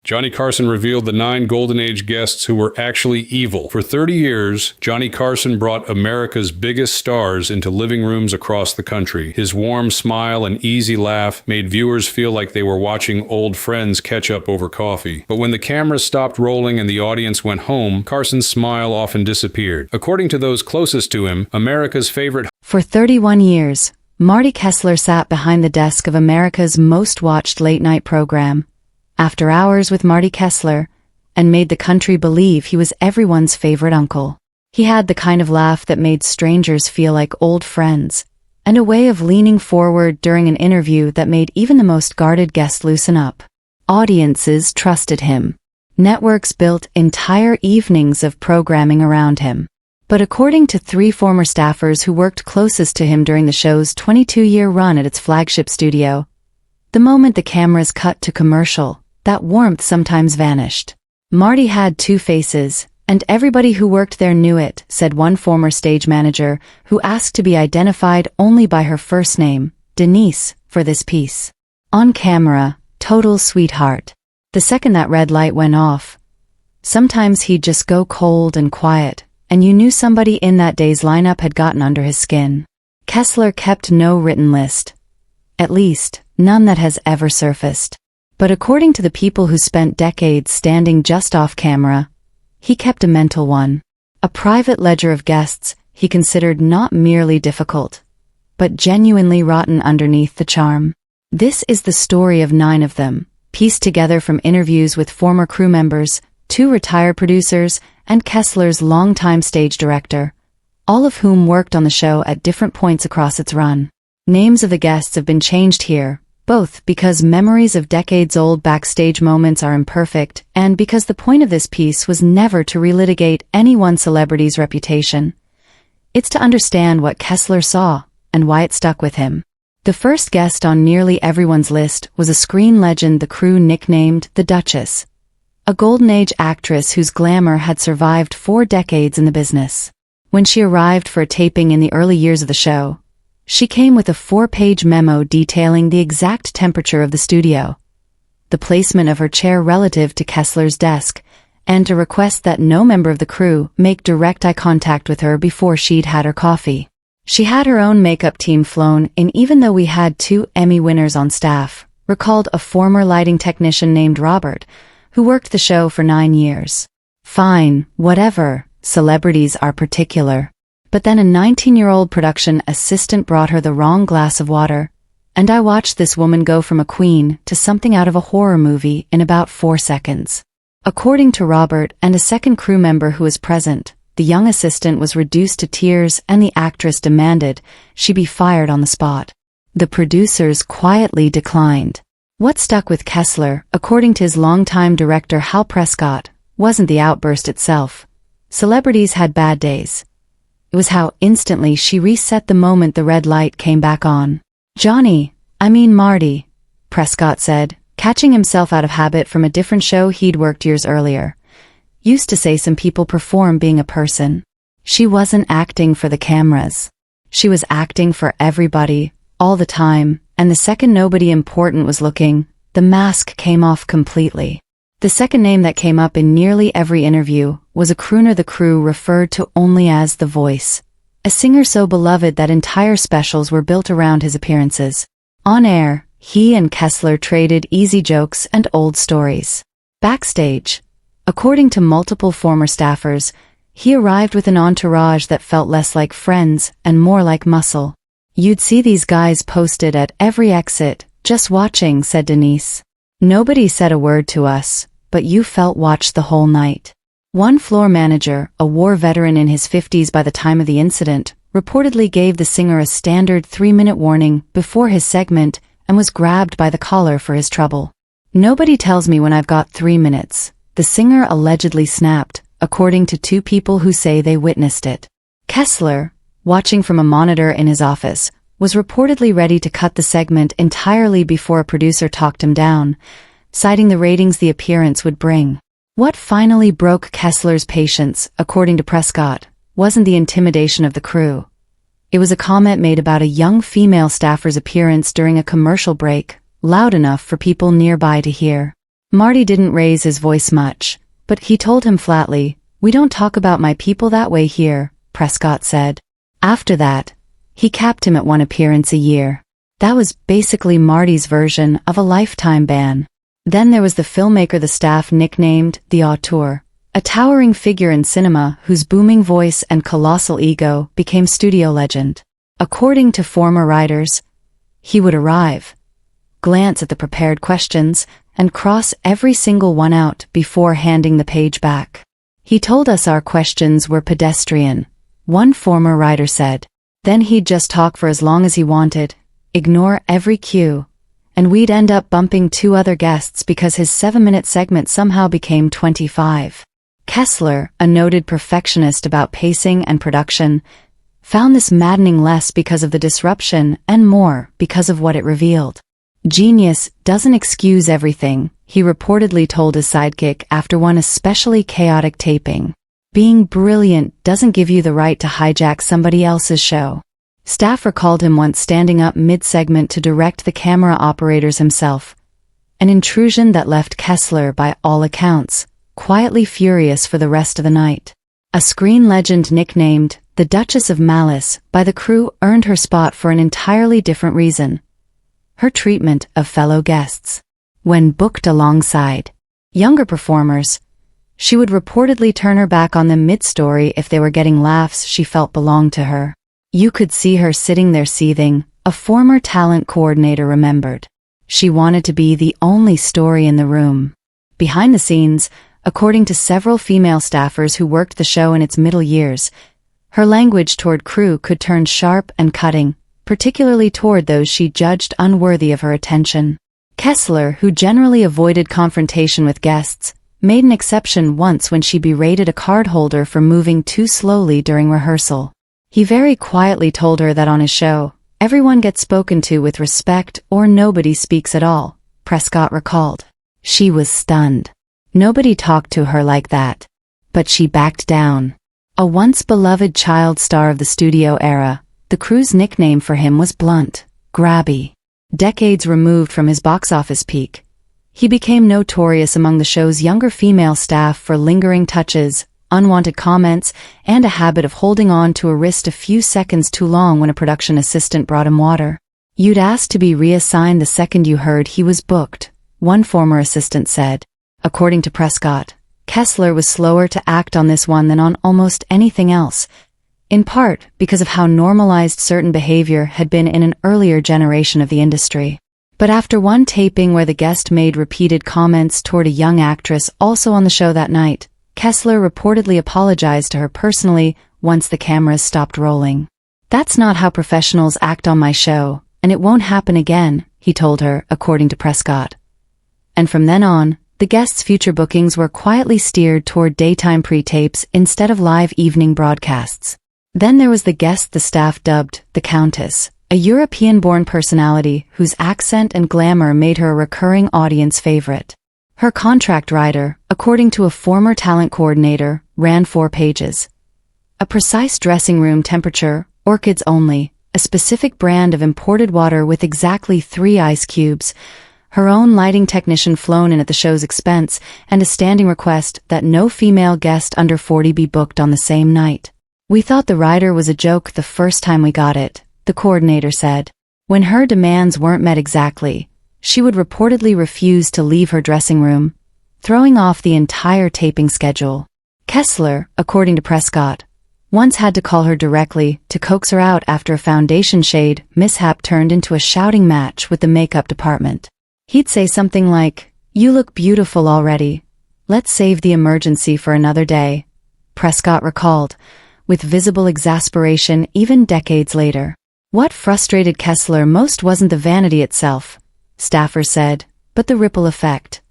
Johnny Carson revealed the 9 Golden Age guests who were actually evil. For 30 years, Johnny Carson brought America's biggest stars into living rooms across the country. His warm smile and easy laugh made viewers feel like they were watching old friends catch up over coffee. But when the cameras stopped rolling and the audience went home, Carson's smile often disappeared. According to those closest to him, America's favorite... For 31 years, Marty Kessler sat behind the desk of America's most watched late-night program, After Hours with Marty Kessler, and made the country believe he was everyone's favorite uncle. He had the kind of laugh that made strangers feel like old friends, and a way of leaning forward during an interview that made even the most guarded guest loosen up. Audiences trusted him. Networks built entire evenings of programming around him. But according to 3 former staffers who worked closest to him during the show's 22-year run at its flagship studio, the moment the cameras cut to commercial, that warmth sometimes vanished. Marty had 2 faces, and everybody who worked there knew it, said one former stage manager, who asked to be identified only by her first name, Denise, for this piece. On camera, total sweetheart. The second that red light went off, sometimes he'd just go cold and quiet, and you knew somebody in that day's lineup had gotten under his skin. Kessler kept no written list. At least, none that has ever surfaced. But according to the people who spent decades standing just off camera, he kept a mental one. A private ledger of guests he considered not merely difficult, but genuinely rotten underneath the charm. This is the story of 9 of them, pieced together from interviews with former crew members, 2 retired producers, and Kessler's longtime stage director, all of whom worked on the show at different points across its run. Names of the guests have been changed here, both because memories of decades-old backstage moments are imperfect and because the point of this piece was never to relitigate any one celebrity's reputation. It's to understand what Kessler saw and why it stuck with him. The first guest on nearly everyone's list was a screen legend the crew nicknamed the Duchess, a Golden Age actress whose glamour had survived 4 decades in the business. When she arrived for a taping in the early years of the show, she came with a 4-page memo detailing the exact temperature of the studio, the placement of her chair relative to Kessler's desk, and a request that no member of the crew make direct eye contact with her before she'd had her coffee. She had her own makeup team flown in even though we had 2 Emmy winners on staff, recalled a former lighting technician named Robert, who worked the show for 9 years. Fine, whatever, celebrities are particular. But then a 19-year-old production assistant brought her the wrong glass of water, and I watched this woman go from a queen to something out of a horror movie in about 4 seconds. According to Robert and a second crew member who was present, the young assistant was reduced to tears and the actress demanded she be fired on the spot. The producers quietly declined. What stuck with Kessler, according to his longtime director Hal Prescott, wasn't the outburst itself. Celebrities had bad days. It was how instantly she reset the moment the red light came back on. Marty, Prescott said, catching himself out of habit from a different show he'd worked years earlier. Used to say some people perform being a person. She wasn't acting for the cameras. She was acting for everybody, all the time, and the second nobody important was looking, the mask came off completely. The second name that came up in nearly every interview was a crooner the crew referred to only as the Voice, a singer so beloved that entire specials were built around his appearances. On air, he and Kessler traded easy jokes and old stories. Backstage, according to multiple former staffers, he arrived with an entourage that felt less like friends and more like muscle. You'd see these guys posted at every exit, just watching, said Denise. Nobody said a word to us, but you felt watched the whole night. One floor manager, a war veteran in his 50s by the time of the incident, reportedly gave the singer a standard 3-minute warning before his segment and was grabbed by the collar for his trouble. Nobody tells me when I've got 3 minutes, the singer allegedly snapped, according to 2 people who say they witnessed it. Kessler, watching from a monitor in his office, was reportedly ready to cut the segment entirely before a producer talked him down, citing the ratings the appearance would bring. What finally broke Kessler's patience, according to Prescott, wasn't the intimidation of the crew. It was a comment made about a young female staffer's appearance during a commercial break, loud enough for people nearby to hear. Marty didn't raise his voice much, but he told him flatly, "We don't talk about my people that way here," Prescott said. After that, he capped him at one appearance a year. That was basically Marty's version of a lifetime ban. Then there was the filmmaker the staff nicknamed the auteur, a towering figure in cinema whose booming voice and colossal ego became studio legend. According to former writers, he would arrive, glance at the prepared questions, and cross every single one out before handing the page back. "He told us our questions were pedestrian," one former writer said. "Then he'd just talk for as long as he wanted, ignore every cue, and we'd end up bumping 2 other guests because his 7-minute segment somehow became 25. Kessler, a noted perfectionist about pacing and production, found this maddening less because of the disruption and more because of what it revealed. "Genius doesn't excuse everything," he reportedly told his sidekick after one especially chaotic taping. "Being brilliant doesn't give you the right to hijack somebody else's show." Staff recalled him once standing up mid-segment to direct the camera operators himself, an intrusion that left Kessler, by all accounts, quietly furious for the rest of the night. A screen legend nicknamed the Duchess of Malice by the crew earned her spot for an entirely different reason: her treatment of fellow guests. When booked alongside younger performers, she would reportedly turn her back on them mid-story if they were getting laughs she felt belonged to her. "You could see her sitting there seething," a former talent coordinator remembered. "She wanted to be the only story in the room." Behind the scenes, according to several female staffers who worked the show in its middle years, her language toward crew could turn sharp and cutting, particularly toward those she judged unworthy of her attention. Kessler, who generally avoided confrontation with guests, made an exception once when she berated a card holder for moving too slowly during rehearsal. He very quietly told her that on his show, everyone gets spoken to with respect or nobody speaks at all, Prescott recalled. She was stunned. Nobody talked to her like that. But she backed down. A once beloved child star of the studio era, the crew's nickname for him was blunt, grabby. Decades removed from his box office peak, he became notorious among the show's younger female staff for lingering touches, unwanted comments, and a habit of holding on to a wrist a few seconds too long when a production assistant brought him water. "You'd ask to be reassigned the second you heard he was booked," one former assistant said. According to Prescott, Kessler was slower to act on this one than on almost anything else, in part because of how normalized certain behavior had been in an earlier generation of the industry. But after one taping where the guest made repeated comments toward a young actress also on the show that night, Kessler reportedly apologized to her personally once the cameras stopped rolling. "That's not how professionals act on my show, and it won't happen again," he told her, according to Prescott. And from then on, the guests' future bookings were quietly steered toward daytime pre-tapes instead of live evening broadcasts. Then there was the guest the staff dubbed the Countess, a European-born personality whose accent and glamour made her a recurring audience favorite. Her contract rider, according to a former talent coordinator, ran 4 pages. A precise dressing room temperature, orchids only, a specific brand of imported water with exactly 3 ice cubes, her own lighting technician flown in at the show's expense, and a standing request that no female guest under 40 be booked on the same night. "We thought the rider was a joke the first time we got it," the coordinator said. When her demands weren't met exactly, she would reportedly refuse to leave her dressing room, throwing off the entire taping schedule. Kessler, according to Prescott, once had to call her directly to coax her out after a foundation shade mishap turned into a shouting match with the makeup department. He'd say something like, "You look beautiful already. Let's save the emergency for another day," Prescott recalled, with visible exasperation even decades later. What frustrated Kessler most wasn't the vanity itself, staffers said, but the ripple effect.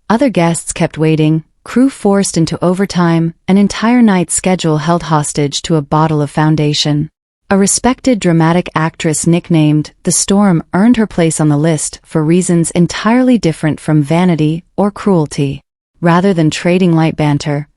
Other guests kept waiting, crew forced into overtime, an entire night's schedule held hostage to a bottle of foundation. A respected dramatic actress nicknamed The Storm earned her place on the list for reasons entirely different from vanity or cruelty. Rather than trading light banter,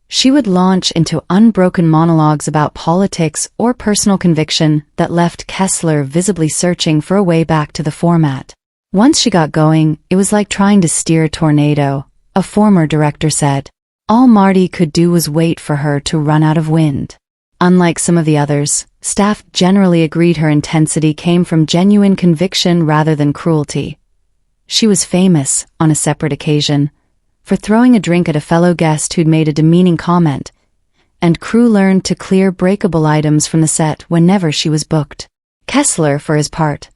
she would launch into unbroken monologues about politics or personal conviction that left Kessler visibly searching for a way back to the format. Once she got going, it was like trying to steer a tornado, a former director said. All Marty could do was wait for her to run out of wind. Unlike some of the others, staff generally agreed her intensity came from genuine conviction rather than cruelty. She was famous, on a separate occasion, for throwing a drink at a fellow guest who'd made a demeaning comment, and crew learned to clear breakable items from the set whenever she was booked. Kessler, for his part,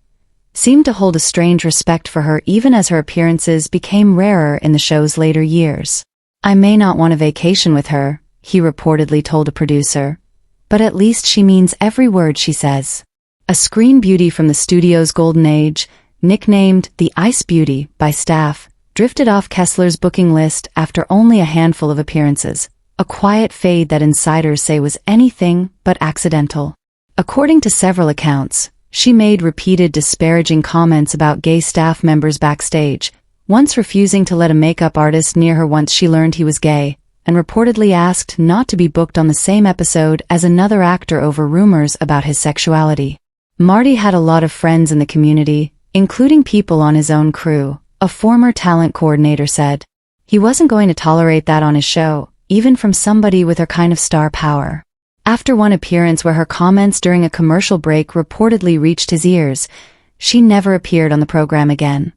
seemed to hold a strange respect for her even as her appearances became rarer in the show's later years. I may not want a vacation with her, he reportedly told a producer, but at least she means every word she says. A screen beauty from the studio's golden age, nicknamed the Ice Beauty by staff, drifted off Kessler's booking list after only a handful of appearances, a quiet fade that insiders say was anything but accidental. According to several accounts, she made repeated disparaging comments about gay staff members backstage, once refusing to let a makeup artist near her once she learned he was gay, and reportedly asked not to be booked on the same episode as another actor over rumors about his sexuality. Marty had a lot of friends in the community, including people on his own crew, a former talent coordinator said. He wasn't going to tolerate that on his show, even from somebody with her kind of star power. After one appearance where her comments during a commercial break reportedly reached his ears, she never appeared on the program again.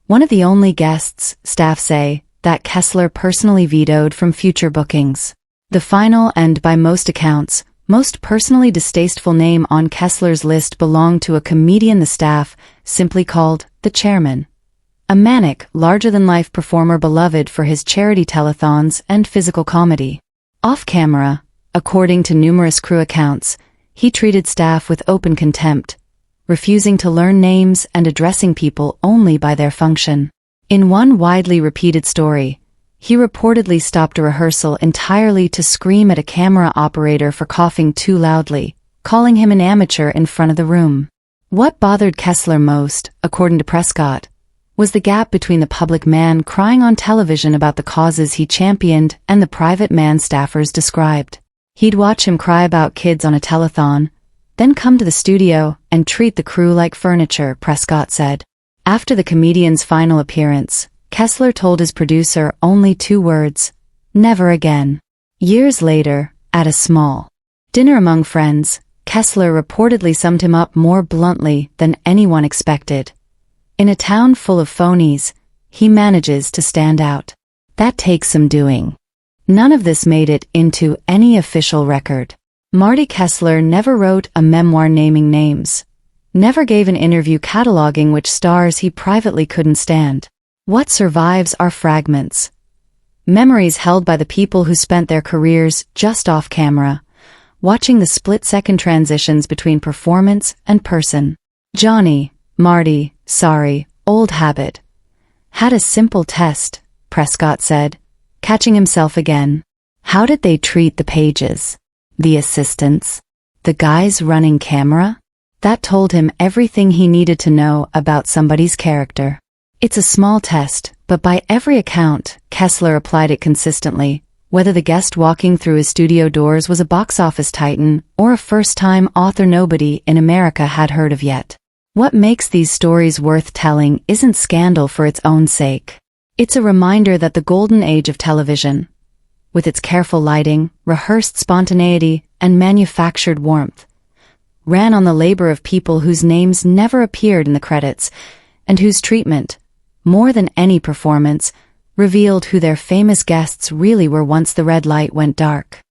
One of the only guests, staff say, that Kessler personally vetoed from future bookings. The final and, by most accounts, most personally distasteful name on Kessler's list belonged to a comedian the staff simply called the Chairman. A manic, larger-than-life performer beloved for his charity telethons and physical comedy. Off-camera, according to numerous crew accounts, he treated staff with open contempt, refusing to learn names and addressing people only by their function. In one widely repeated story, he reportedly stopped a rehearsal entirely to scream at a camera operator for coughing too loudly, calling him an amateur in front of the room. What bothered Kessler most, according to Prescott, was the gap between the public man crying on television about the causes he championed and the private man staffers described. He'd watch him cry about kids on a telethon, then come to the studio and treat the crew like furniture, Prescott said. After the comedian's final appearance, Kessler told his producer only 2 words: never again. Years later, at a small dinner among friends, Kessler reportedly summed him up more bluntly than anyone expected. In a town full of phonies, he manages to stand out. That takes some doing. None of this made it into any official record. Marty Kessler never wrote a memoir naming names, never gave an interview cataloging which stars he privately couldn't stand. What survives are fragments. Memories held by the people who spent their careers just off camera, watching the split-second transitions between performance and person. Johnny, Marty, sorry, old habit. Had a simple test, Prescott said, catching himself again. How did they treat the pages? The assistants? The guys running camera? That told him everything he needed to know about somebody's character. It's a small test, but by every account, Kessler applied it consistently, whether the guest walking through his studio doors was a box office titan or a first-time author nobody in America had heard of yet. What makes these stories worth telling isn't scandal for its own sake. It's a reminder that the golden age of television, with its careful lighting, rehearsed spontaneity, and manufactured warmth, ran on the labor of people whose names never appeared in the credits, and whose treatment, more than any performance, revealed who their famous guests really were once the red light went dark.